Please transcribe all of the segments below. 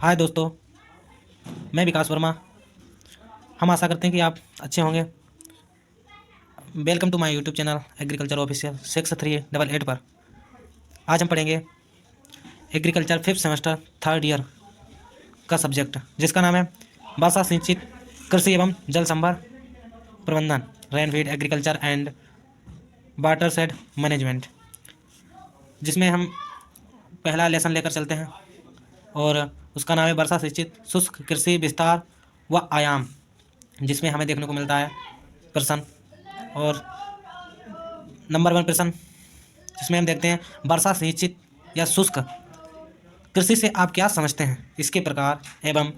हाय दोस्तों, मैं विकास वर्मा। हम आशा करते हैं कि आप अच्छे होंगे। Welcome to my YouTube channel agriculture official 6388 पर। आज हम पढ़ेंगे agriculture 5th semester 3rd year का सब्जेक्ट, जिसका नाम है वर्षा सिंचित कृषि एवं जल संभर प्रबंधन, rainfed agriculture and watershed management, जिसमें हम पहला लेसन लेकर चलते हैं और उसका नाम है वर्षा सिंचित शुष्क कृषि विस्तार व आयाम, जिसमें हमें देखने को मिलता है प्रश्न। और नंबर 1 प्रश्न, जिसमें हम देखते हैं वर्षा सिंचित या शुष्क कृषि से आप क्या समझते हैं, इसके प्रकार एवं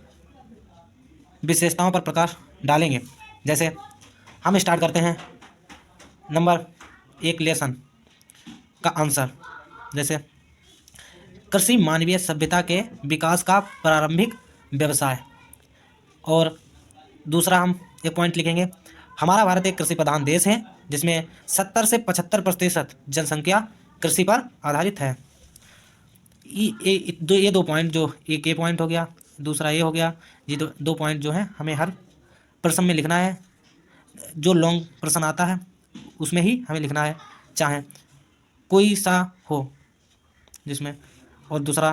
विशेषताओं पर प्रकाश डालेंगे। जैसे हम स्टार्ट करते हैं नंबर 1 लेसन का आंसर। जैसे कृषि मानवीय सभ्यता के विकास का प्रारंभिक व्यवसाय। और दूसरा हम एक पॉइंट लिखेंगे, हमारा भारत एक कृषि प्रधान देश है जिसमें 70 से 75% जनसंख्या कृषि पर आधारित है। ये दो पॉइंट, जो एक ये पॉइंट हो गया, दूसरा ये हो गया। ये दो पॉइंट जो है हमें हर प्रश्न में लिखना है। जो लॉन्ग प्रश्न आता है उसमें ही हमें लिखना है, चाहे कोई सा हो जिसमें। और दूसरा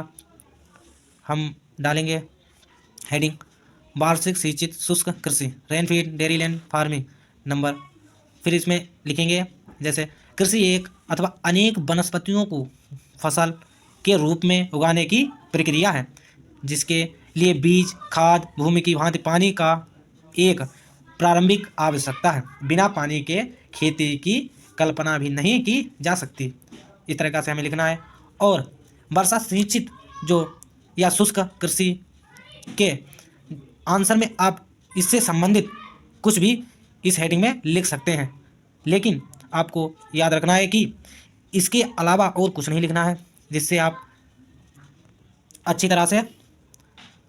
हम डालेंगे हेडिंग वार्षिक सिंचित शुष्क कृषि, रेनफीड डेयरी लैंड फार्मिंग नंबर। फिर इसमें लिखेंगे जैसे कृषि एक अथवा अनेक वनस्पतियों को फसल के रूप में उगाने की प्रक्रिया है, जिसके लिए बीज, खाद, भूमि की भांति पानी का एक प्रारंभिक आवश्यकता है। बिना पानी के खेती की कल्पना भी नहीं की जा सकती। इस तरह से हमें लिखना है। और वर्षा सिंचित जो या शुष्क कृषि के आंसर में आप इससे संबंधित कुछ भी इस हेडिंग में लिख सकते हैं, लेकिन आपको याद रखना है कि इसके अलावा और कुछ नहीं लिखना है, जिससे आप अच्छी तरह से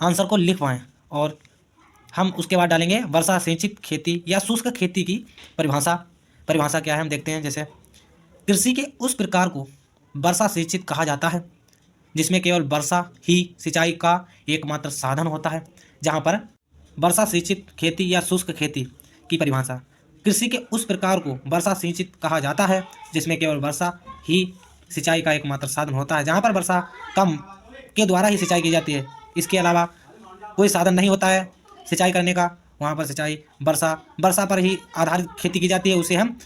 आंसर को लिख पाएँ। और हम उसके बाद डालेंगे वर्षा सिंचित खेती या शुष्क खेती की परिभाषा क्या है हम देखते हैं। जैसे कृषि के उस प्रकार को वर्षा सिंचित कहा जाता है जिसमें केवल वर्षा ही सिंचाई का एकमात्र साधन होता है। जहाँ पर वर्षा सिंचित खेती या शुष्क खेती की परिभाषा, कृषि के उस प्रकार को वर्षा सिंचित कहा जाता है जिसमें केवल वर्षा ही सिंचाई का एकमात्र साधन होता है। जहाँ पर वर्षा कम के द्वारा ही सिंचाई की जाती है, इसके अलावा कोई साधन नहीं होता है सिंचाई करने का, वहाँ पर सिंचाई वर्षा पर ही आधारित खेती की जाती है। उसे हम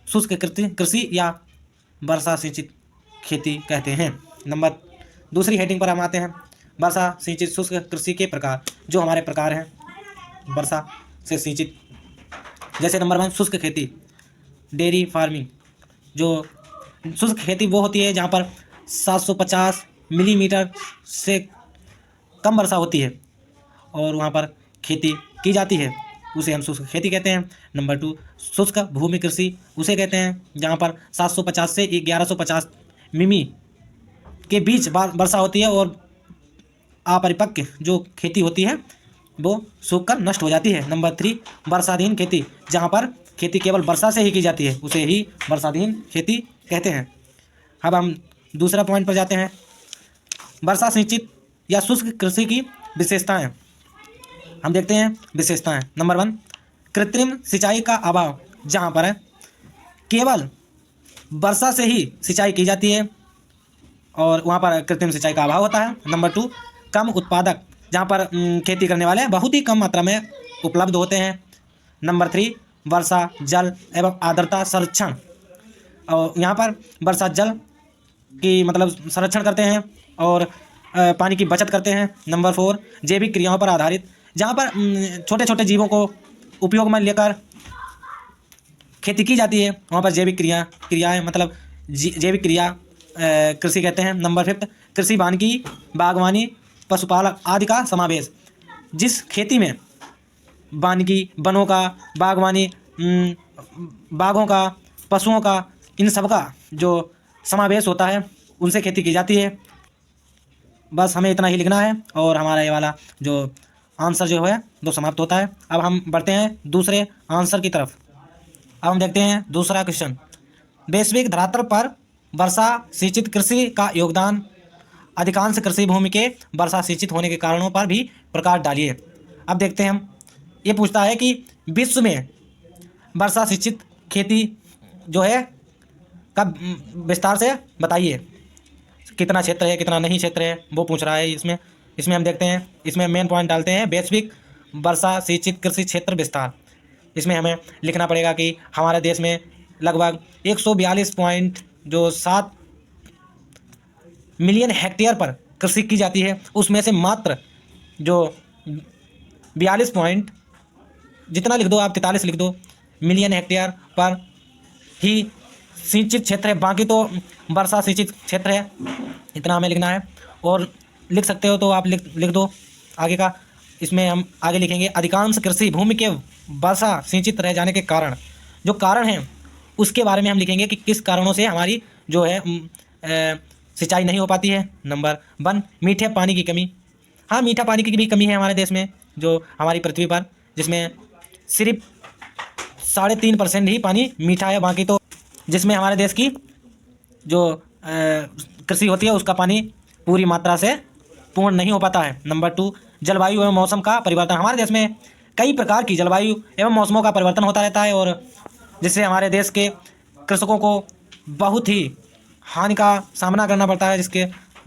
शुष्क कृषि या वर्षा सिंचित खेती कहते हैं। नंबर दूसरी हेडिंग पर हम आते हैं, वर्षा सिंचित शुष्क कृषि के प्रकार। जो हमारे प्रकार हैं वर्षा से सिंचित, जैसे नंबर 1 शुष्क खेती डेयरी फार्मिंग। जो शुष्क खेती वो होती है जहाँ पर 750 मिलीमीटर से कम वर्षा होती है और वहाँ पर खेती की जाती है, उसे हम शुष्क खेती कहते हैं। नंबर 2 शुष्क भूमि कृषि उसे कहते हैं जहाँ पर 750 से 1150 मिमी के बीच वर्षा होती है और अपरिपक्व जो खेती होती है वो सूखकर नष्ट हो जाती है। नंबर 3 वर्षाधीन खेती, जहाँ पर खेती केवल वर्षा से ही की जाती है, उसे ही वर्षाधीन खेती कहते हैं। अब हम दूसरा पॉइंट पर जाते हैं, वर्षा सिंचित या शुष्क कृषि की विशेषताएं। हम देखते हैं विशेषताएं। नंबर 1 कृत्रिम सिंचाई का अभाव, जहाँ पर केवल वर्षा से ही सिंचाई की जाती है और वहाँ पर कृत्रिम सिंचाई का अभाव होता है। नंबर 2 कम उत्पादक, जहाँ पर खेती करने वाले बहुत ही कम मात्रा में उपलब्ध होते हैं। नंबर 3 वर्षा जल एवं आर्द्रता संरक्षण, और यहाँ पर वर्षा जल की मतलब संरक्षण करते हैं और पानी की बचत करते हैं। नंबर 4 जैविक क्रियाओं पर आधारित, जहाँ पर छोटे छोटे जीवों को उपयोग में लेकर खेती की जाती है, वहाँ पर जैविक क्रियाएँ मतलब जैविक क्रिया कृषि कहते हैं। नंबर 5 कृषि वानिकी, बागवानी, पशुपालन आदि का समावेश, जिस खेती में वानिकी, वनों का, बागवानी, बागों का, पशुओं का, इन सब का जो समावेश होता है उनसे खेती की जाती है। बस हमें इतना ही लिखना है और हमारा ये वाला जो आंसर जो है वो समाप्त होता है। अब हम बढ़ते हैं दूसरे आंसर की तरफ। अब हम देखते हैं दूसरा क्वेश्चन, वैश्विक धरातल पर वर्षा सिंचित कृषि का योगदान अधिकांश कृषि भूमि के वर्षा सिंचित होने के कारणों पर भी प्रकाश डालिए। अब देखते हैं हम, ये पूछता है कि विश्व में वर्षा सिंचित खेती जो है का विस्तार से बताइए, कितना क्षेत्र है कितना नहीं क्षेत्र है, वो पूछ रहा है इसमें। इसमें हम देखते हैं, इसमें मेन पॉइंट डालते हैं वैश्विक वर्षा सिंचित कृषि क्षेत्र विस्तार। इसमें हमें लिखना पड़ेगा कि हमारे देश में लगभग 142.7 मिलियन हेक्टेयर पर कृषि की जाती है। उसमें से मात्र जो 42 पॉइंट जितना लिख दो आप 43 लिख दो मिलियन हेक्टेयर पर ही सिंचित क्षेत्र है, बाकी तो वर्षा सिंचित क्षेत्र है। इतना हमें लिखना है। और लिख सकते हो तो आप लिख दो आगे का। इसमें हम आगे लिखेंगे अधिकांश कृषि भूमि के वर्षा सिंचित रह जाने के कारण, जो कारण हैं उसके बारे में हम लिखेंगे कि किस कारणों से हमारी जो है सिंचाई नहीं हो पाती है। नंबर 1 मीठे पानी की कमी। हाँ, मीठा पानी की भी कमी है हमारे देश में, जो हमारी पृथ्वी पर, जिसमें सिर्फ 3.5% ही पानी मीठा है, बाकी तो जिसमें हमारे देश की जो कृषि होती है उसका पानी पूरी मात्रा से पूर्ण नहीं हो पाता है। नंबर 2 जलवायु एवं मौसम का परिवर्तन। हमारे देश में कई प्रकार की जलवायु एवं मौसमों का परिवर्तन होता रहता है, और जिससे हमारे देश के कृषकों को बहुत ही हानि का सामना करना पड़ता है,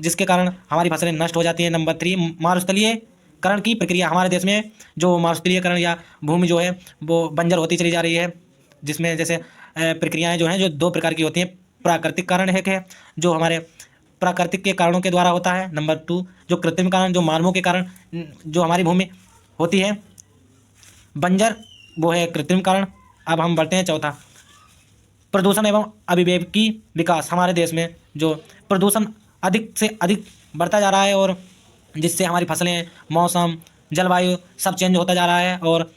जिसके कारण हमारी फसलें नष्ट हो जाती हैं। नंबर 3 मरुस्थलीयकरण की प्रक्रिया। हमारे देश में जो मरुस्थलीयकरण या भूमि जो है वो बंजर होती चली जा रही है, जिसमें जैसे प्रक्रियाएं जो हैं जो 2 प्रकार की होती हैं। प्राकृतिक कारण है जो हमारे प्राकृतिक के कारणों के द्वारा होता है। नंबर 2 जो कृत्रिम कारण, जो मानवों के कारण जो हमारी भूमि होती है बंजर, वो है कृत्रिम कारण। अब हम बढ़ते हैं चौथा, प्रदूषण एवं अविवेकी विकास। हमारे देश में जो प्रदूषण अधिक से अधिक बढ़ता जा रहा है, और जिससे हमारी फसलें, मौसम, जलवायु सब चेंज होता जा रहा है, और